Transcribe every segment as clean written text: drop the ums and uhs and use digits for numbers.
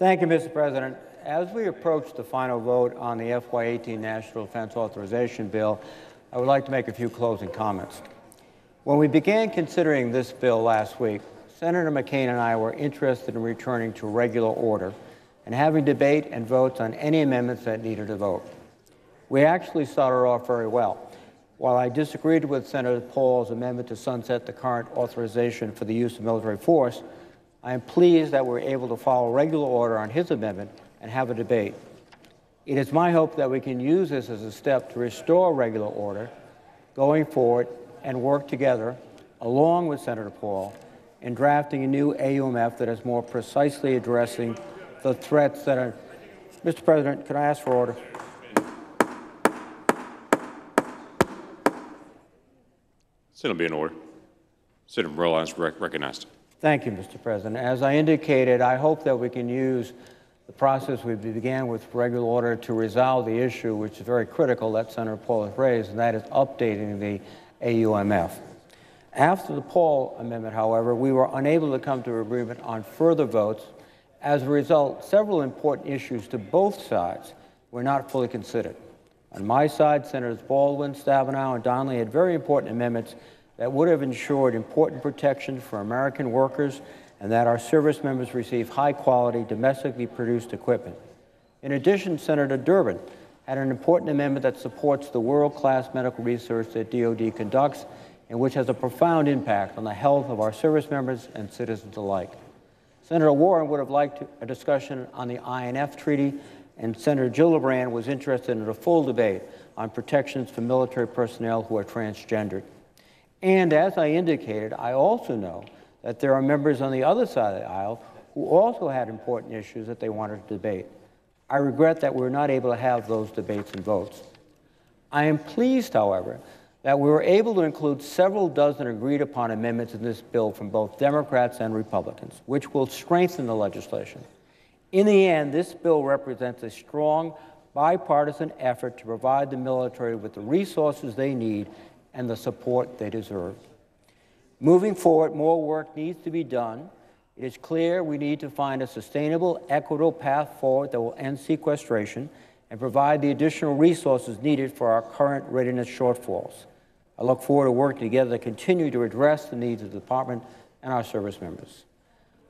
Thank you, Mr. President. As we approach the final vote on the FY18 National Defense Authorization Bill, I would like to make a few closing comments. When we began considering this bill last week, Senator McCain and I were interested in returning to regular order and having debate and votes on any amendments that needed a vote. We actually started off very well. While I disagreed with Senator Paul's amendment to sunset the current authorization for the use of military force, I am pleased that we're able to follow regular order on his amendment and have a debate. It is my hope that we can use this as a step to restore regular order going forward and work together, along with Senator Paul, in drafting a new AUMF that is more precisely addressing the threats that are... Mr. President, could I ask for order? Sit will be in order. Senator Morell is recognized. Thank you, Mr. President. As I indicated, I hope that we can use the process we began with regular order to resolve the issue, which is very critical, that Senator Paul has raised, and that is updating the AUMF. After the Paul amendment, however, we were unable to come to an agreement on further votes. As a result, several important issues to both sides were not fully considered. On my side, Senators Baldwin, Stabenow, and Donnelly had very important amendments that would have ensured important protections for American workers and that our service members receive high-quality, domestically produced equipment. In addition, Senator Durbin had an important amendment that supports the world-class medical research that DoD conducts and which has a profound impact on the health of our service members and citizens alike. Senator Warren would have liked a discussion on the INF Treaty, and Senator Gillibrand was interested in a full debate on protections for military personnel who are transgendered. And as I indicated, I also know that there are members on the other side of the aisle who also had important issues that they wanted to debate. I regret that we were not able to have those debates and votes. I am pleased, however, that we were able to include several dozen agreed-upon amendments in this bill from both Democrats and Republicans, which will strengthen the legislation. In the end, this bill represents a strong, bipartisan effort to provide the military with the resources they need and the support they deserve. Moving forward, more work needs to be done. It is clear we need to find a sustainable, equitable path forward that will end sequestration and provide the additional resources needed for our current readiness shortfalls. I look forward to working together to continue to address the needs of the Department and our service members.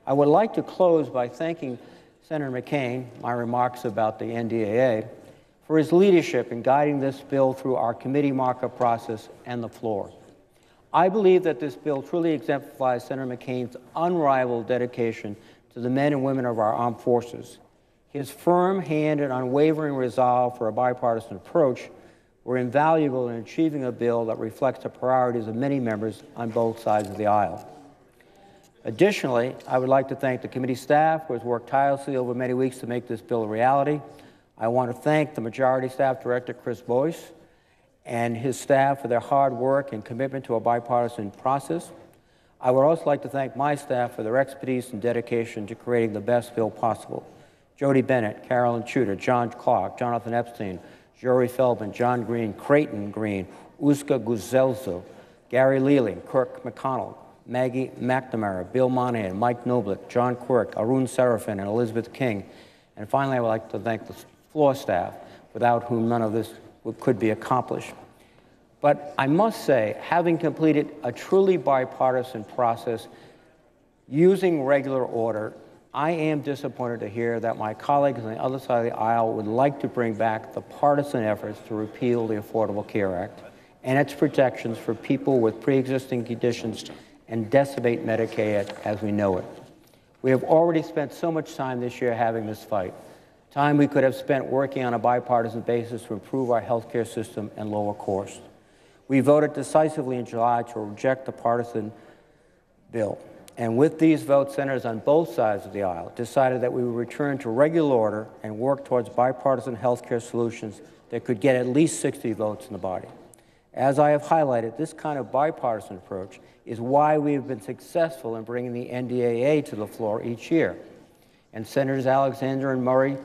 I would like to close by thanking Senator McCain, my remarks about the NDAA, for his leadership in guiding this bill through our committee markup process and the floor. I believe that this bill truly exemplifies Senator McCain's unrivaled dedication to the men and women of our armed forces. His firm hand and unwavering resolve for a bipartisan approach were invaluable in achieving a bill that reflects the priorities of many members on both sides of the aisle. Additionally, I would like to thank the committee staff who has worked tirelessly over many weeks to make this bill a reality. I want to thank the Majority Staff Director, Chris Boyce, and his staff for their hard work and commitment to a bipartisan process. I would also like to thank my staff for their expertise and dedication to creating the best bill possible. Jody Bennett, Carolyn Tudor, John Clark, Jonathan Epstein, Jory Feldman, John Green, Creighton Green, Uzka Guzelzo, Gary Leland, Kirk McConnell, Maggie McNamara, Bill Monahan, Mike Noblick, John Quirk, Arun Serafin, and Elizabeth King. And finally, I would like to thank the floor staff, without whom none of this could be accomplished. But I must say, having completed a truly bipartisan process using regular order, I am disappointed to hear that my colleagues on the other side of the aisle would like to bring back the partisan efforts to repeal the Affordable Care Act and its protections for people with pre-existing conditions and decimate Medicaid as we know it. We have already spent so much time this year having this fight, time we could have spent working on a bipartisan basis to improve our health care system and lower costs. We voted decisively in July to reject the partisan bill. And with these votes, senators on both sides of the aisle decided that we would return to regular order and work towards bipartisan health care solutions that could get at least 60 votes in the body. As I have highlighted, this kind of bipartisan approach is why we have been successful in bringing the NDAA to the floor each year. And Senators Alexander and Murray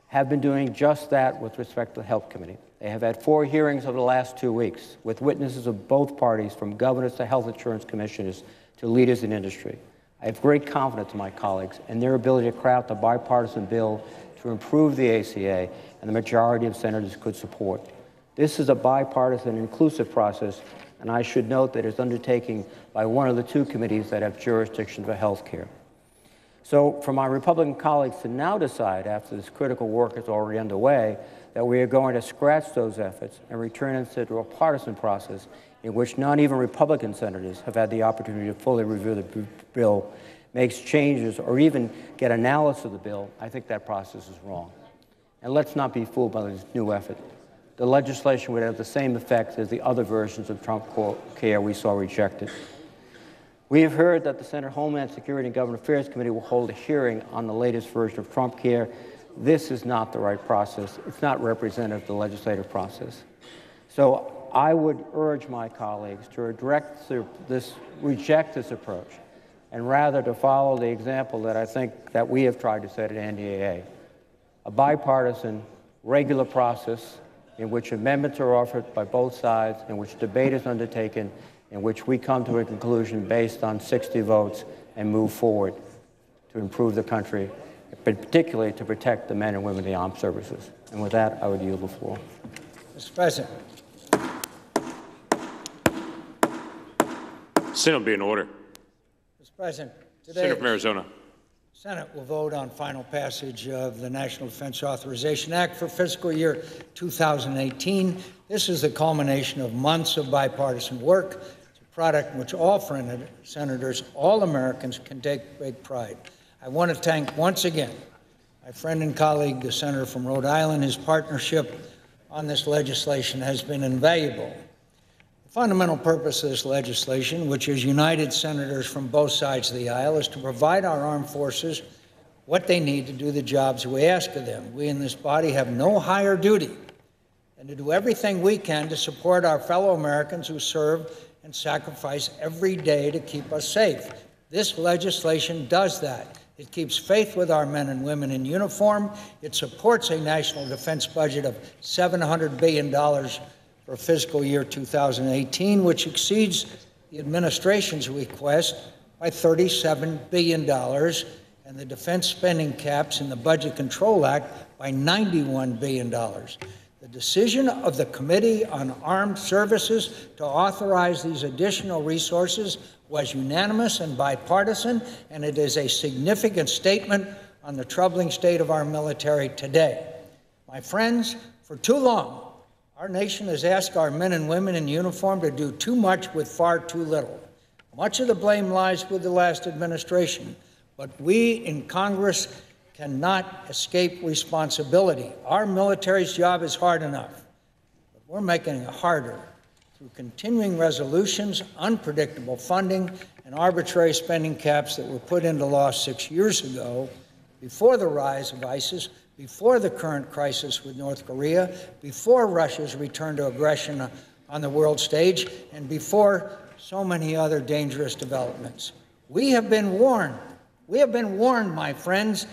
have been doing just that with respect to the Health Committee. They have had 4 hearings over the last 2 weeks with witnesses of both parties, from governors to health insurance commissioners to leaders in industry. I have great confidence in my colleagues and their ability to craft a bipartisan bill to improve the ACA, and the majority of senators could support. This is a bipartisan, inclusive process, and I should note that it's undertaken by one of the two committees that have jurisdiction for health care. So for my Republican colleagues to now decide, after this critical work is already underway, that we are going to scratch those efforts and return instead to a partisan process in which not even Republican senators have had the opportunity to fully review the bill, makes changes, or even get analysis of the bill, I think that process is wrong. And let's not be fooled by this new effort. The legislation would have the same effects as the other versions of Trump Care we saw rejected. We have heard that the Senate Homeland Security and Government Affairs Committee will hold a hearing on the latest version of Trump Care. This is not the right process. It's not representative of the legislative process. So I would urge my colleagues to reject this approach and rather to follow the example that I think that we have tried to set at NDAA, a bipartisan, regular process in which amendments are offered by both sides, in which debate is undertaken, in which we come to a conclusion based on 60 votes and move forward to improve the country, but particularly to protect the men and women of the armed services. And with that, I would yield the floor. Mr. President. Senate will be in order. Mr. President, today Senator from Arizona. The Senate will vote on final passage of the National Defense Authorization Act for fiscal year 2018. This is the culmination of months of bipartisan work. It's a product in which all senators, all Americans, can take great pride. I want to thank once again my friend and colleague, the senator from Rhode Island. His partnership on this legislation has been invaluable. The fundamental purpose of this legislation, which has united senators from both sides of the aisle, is to provide our armed forces what they need to do the jobs we ask of them. We in this body have no higher duty than to do everything we can to support our fellow Americans who serve and sacrifice every day to keep us safe. This legislation does that. It keeps faith with our men and women in uniform. It supports a national defense budget of $700 billion for fiscal year 2018, which exceeds the administration's request by $37 billion, and the defense spending caps in the Budget Control Act by $91 billion. The decision of the Committee on Armed Services to authorize these additional resources was unanimous and bipartisan, and it is a significant statement on the troubling state of our military today. My friends, for too long, our nation has asked our men and women in uniform to do too much with far too little. Much of the blame lies with the last administration, but we in Congress cannot escape responsibility. Our military's job is hard enough, but we're making it harder through continuing resolutions, unpredictable funding, and arbitrary spending caps that were put into law 6 years ago, before the rise of ISIS, before the current crisis with North Korea, before Russia's return to aggression on the world stage, and before so many other dangerous developments. We have been warned. We have been warned, my friends,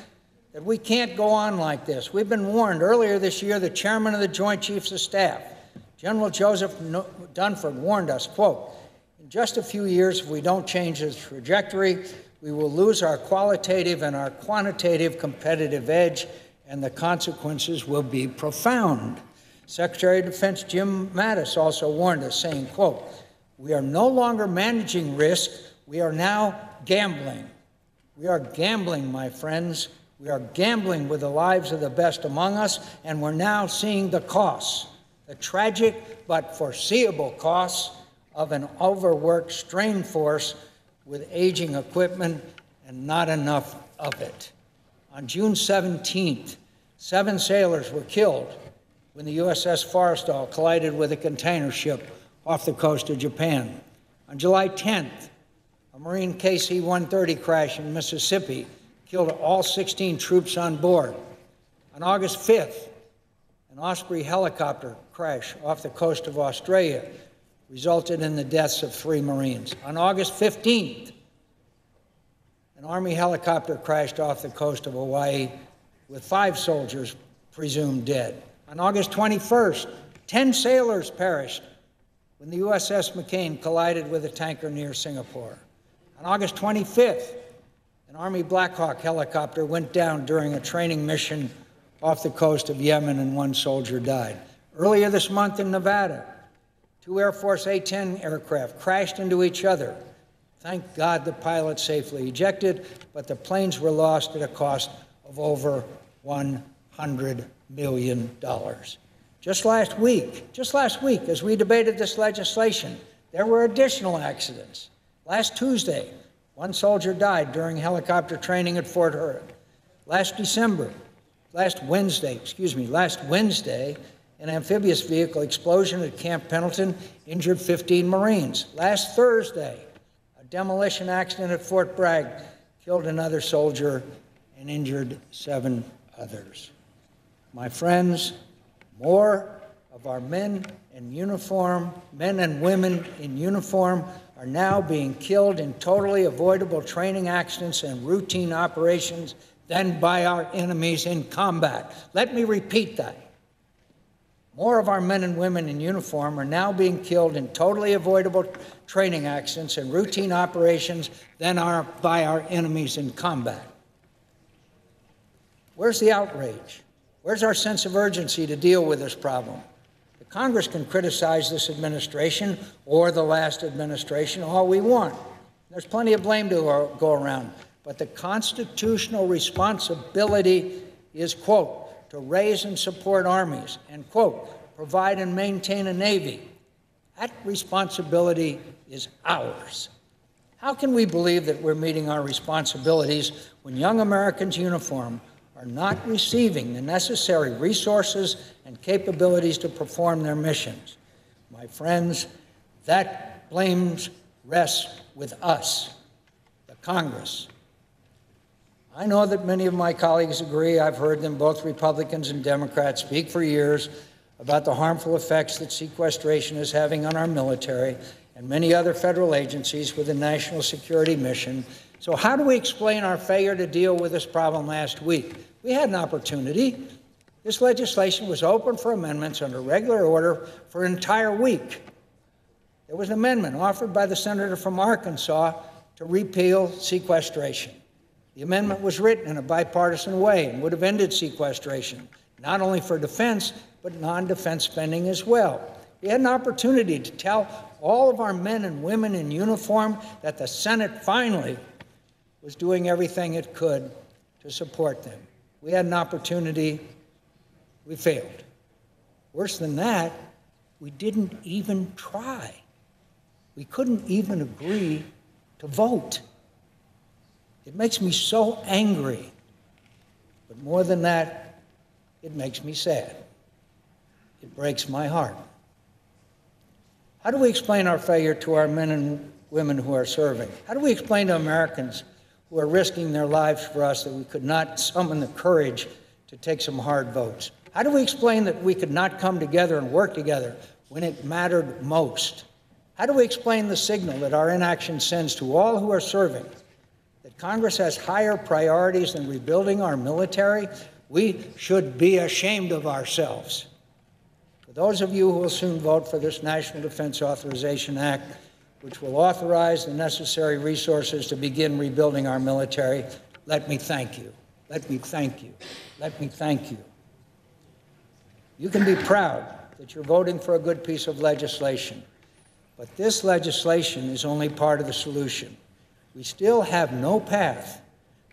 that we can't go on like this. We've been warned. Earlier this year, the chairman of the Joint Chiefs of Staff, General Joseph Dunford, warned us, quote, "In just a few years, if we don't change this trajectory, we will lose our qualitative and our quantitative competitive edge, and the consequences will be profound." Secretary of Defense Jim Mattis also warned us, saying, quote, "We are no longer managing risk, we are now gambling." We are gambling, my friends. We are gambling with the lives of the best among us, and we're now seeing the costs, the tragic but foreseeable costs of an overworked, strained force with aging equipment and not enough of it. On June 17th, 7 sailors were killed when the USS Forrestal collided with a container ship off the coast of Japan. On July 10th, a Marine KC-130 crash in Mississippi killed all 16 troops on board. On August 5th, an Osprey helicopter crash off the coast of Australia resulted in the deaths of 3 Marines. On August 15th, an Army helicopter crashed off the coast of Hawaii with 5 soldiers presumed dead. On August 21st, 10 sailors perished when the USS McCain collided with a tanker near Singapore. On August 25th, An Army Black Hawk helicopter went down during a training mission off the coast of Yemen, and one soldier died. Earlier this month in Nevada, 2 Air Force A-10 aircraft crashed into each other. Thank God the pilot safely ejected, but the planes were lost at a cost of over $100 million. Just last week, as we debated this legislation, there were additional accidents. Last Tuesday, one soldier died during helicopter training at Fort Hood. Last Wednesday, an amphibious vehicle explosion at Camp Pendleton injured 15 Marines. Last Thursday, a demolition accident at Fort Bragg killed another soldier and injured 7 others. My friends, more of our men and women in uniform are now being killed in totally avoidable training accidents and routine operations than by our enemies in combat. Let me repeat that. More of our men and women in uniform are now being killed in totally avoidable training accidents and routine operations than by our enemies in combat. Where's the outrage? Where's our sense of urgency to deal with this problem? The Congress can criticize this administration or the last administration all we want. There's plenty of blame to go around. But the constitutional responsibility is, quote, to raise and support armies, and, quote, provide and maintain a Navy. That responsibility is ours. How can we believe that we're meeting our responsibilities when young Americans in uniform are not receiving the necessary resources and capabilities to perform their missions? My friends, that blame rests with us, the Congress. I know that many of my colleagues agree. I've heard them, both Republicans and Democrats, speak for years about the harmful effects that sequestration is having on our military and many other federal agencies with a national security mission. So how do we explain our failure to deal with this problem last week? We had an opportunity. This legislation was open for amendments under regular order for an entire week. There was an amendment offered by the senator from Arkansas to repeal sequestration. The amendment was written in a bipartisan way and would have ended sequestration, not only for defense, but non-defense spending as well. We had an opportunity to tell all of our men and women in uniform that the Senate finally was doing everything it could to support them. We had an opportunity. We failed. Worse than that, we didn't even try. We couldn't even agree to vote. It makes me so angry. But more than that, it makes me sad. It breaks my heart. How do we explain our failure to our men and women who are serving? How do we explain to Americans who are risking their lives for us that we could not summon the courage to take some hard votes? How do we explain that we could not come together and work together when it mattered most? How do we explain the signal that our inaction sends to all who are serving that Congress has higher priorities than rebuilding our military? We should be ashamed of ourselves. For those of you who will soon vote for this National Defense Authorization Act, which will authorize the necessary resources to begin rebuilding our military, let me thank you. Let me thank you. Let me thank you. You can be proud that you're voting for a good piece of legislation, but this legislation is only part of the solution. We still have no path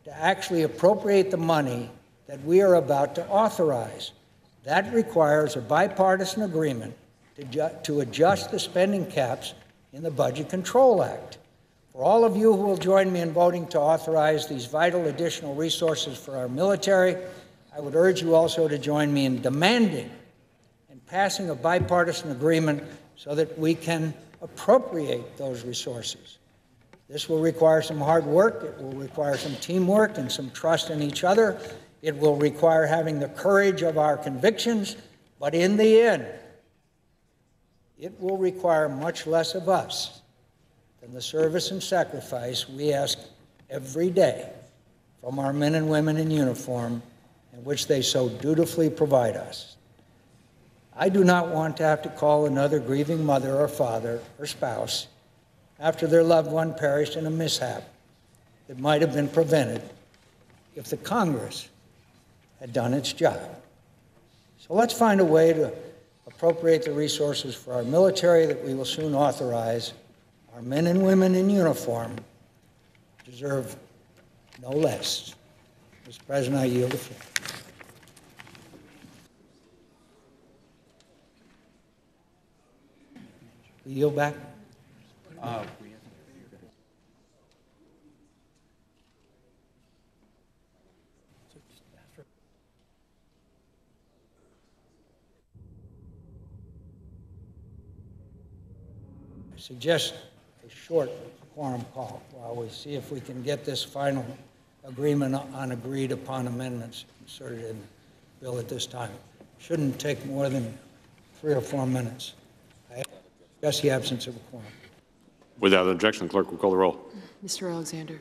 to actually appropriate the money that we are about to authorize. That requires a bipartisan agreement to adjust the spending caps in the Budget Control Act. For all of you who will join me in voting to authorize these vital additional resources for our military, I would urge you also to join me in demanding and passing a bipartisan agreement so that we can appropriate those resources. This will require some hard work. It will require some teamwork and some trust in each other. It will require having the courage of our convictions, but in the end, it will require much less of us than the service and sacrifice we ask every day from our men and women in uniform, in which they so dutifully provide us. I do not want to have to call another grieving mother or father or spouse after their loved one perished in a mishap. that might have been prevented if the Congress had done its job. So let's find a way to appropriate the resources for our military that we will soon authorize. Our men and women in uniform deserve no less. Mr. President, I yield the floor. You yield back? I suggest a short quorum call while we see if we can get this final agreement on agreed upon amendments inserted in the bill at this time. Shouldn't take more than 3 or 4 minutes. I suggest the absence of a quorum. Without objection, the clerk will call the roll. Mr. Alexander.